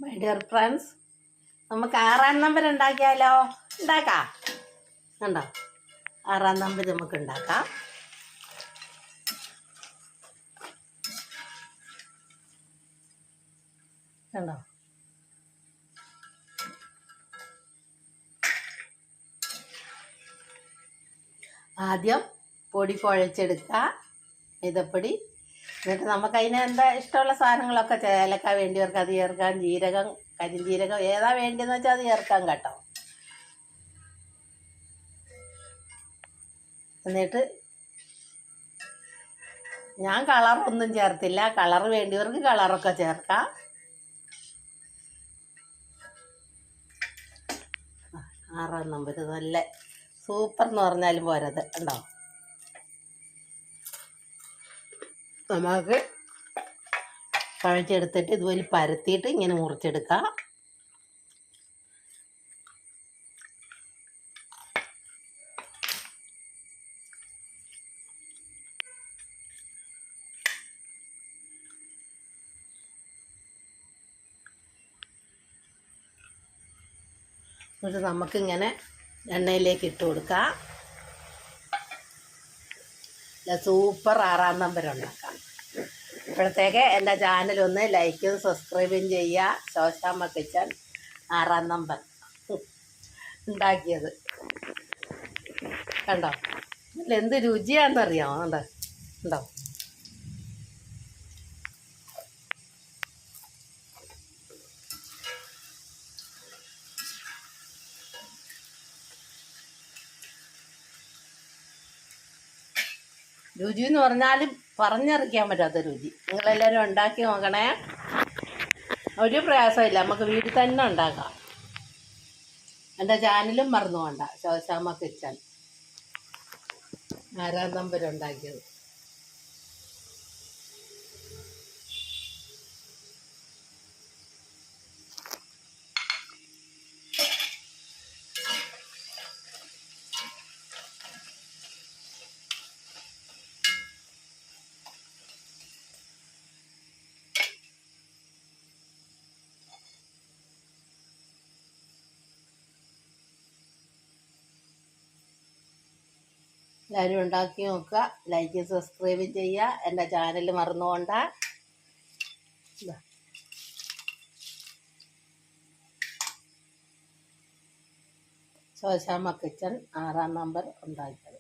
My dear friends, നമുക്ക് 6-ാം number ഉണ്ടാക്കിയാലോ? ഉണ്ടാക്കാം. കണ്ടോ, 6-ാം നമ്പർ നമുക്ക് ഉണ്ടാക്കാം. കണ്ടോ, ആദ്യം പൊടി കുഴച്ചെടുക്കുക, മൈദപ്പൊടി. എന്നിട്ട് നമുക്ക് അതിന് എന്താ ഇഷ്ടമുള്ള സാധനങ്ങളൊക്കെ ഏലക്ക വേണ്ടിയവർക്ക് അത് ചേർക്കാം, ജീരകം, കരിഞ്ജീരകം ഏതാ വേണ്ടിയെന്ന് വെച്ചാൽ അത് ചേർക്കാം കേട്ടോ. എന്നിട്ട് ഞാൻ കളറൊന്നും ചേർത്തില്ല, കളർ വേണ്ടിയവർക്ക് കളറൊക്കെ ചേർക്കാം. 6-ാം നമ്പർ നല്ല സൂപ്പർ എന്ന് പറഞ്ഞാലും പോരത്. ഉണ്ടോ, നമുക്ക് കുഴച്ചെടുത്തിട്ട് ഇതുപോലെ പരത്തിയിട്ട് ഇങ്ങനെ മുറിച്ചെടുക്കാം. എന്നിട്ട് നമുക്കിങ്ങനെ എണ്ണയിലേക്ക് ഇട്ട് കൊടുക്കാം. സൂപ്പർ 6-ാം നമ്പർ ഉണ്ടാക്കാം. ഇപ്പോഴത്തേക്ക് എൻ്റെ ചാനലൊന്ന് ലൈക്കും സബ്സ്ക്രൈബും ചെയ്യുക. ശോശാമ്മ കിച്ചൻ 6-ാം നമ്പർ ഉണ്ടാക്കിയത് കണ്ടോ, എന്ത് രുചിയാണെന്നറിയാമോ? കണ്ടോ ഉണ്ടോ, രുചി എന്ന് പറഞ്ഞാലും പറഞ്ഞറിയിക്കാൻ പറ്റാത്ത രുചി. നിങ്ങളെല്ലാവരും ഉണ്ടാക്കി നോക്കണേ, ഒരു പ്രയാസമില്ല, നമുക്ക് വീട്ടിൽ തന്നെ ഉണ്ടാക്കാം. എൻ്റെ ചാനലും മറന്നു പോകണ്ട, ശോശാമ്മ കിച്ചൻ 6-ാം നമ്പർ ഉണ്ടാക്കിയത്. എല്ലാവരും ഉണ്ടാക്കി നോക്കുക, ലൈക്ക് സബ്സ്ക്രൈബ് ചെയ്യുക. എൻ്റെ ചാനൽ മറന്നുകൊണ്ട. ശോശാമ്മ കിച്ചൻ 6-ാം നമ്പർ ഉണ്ടാക്കിയത്.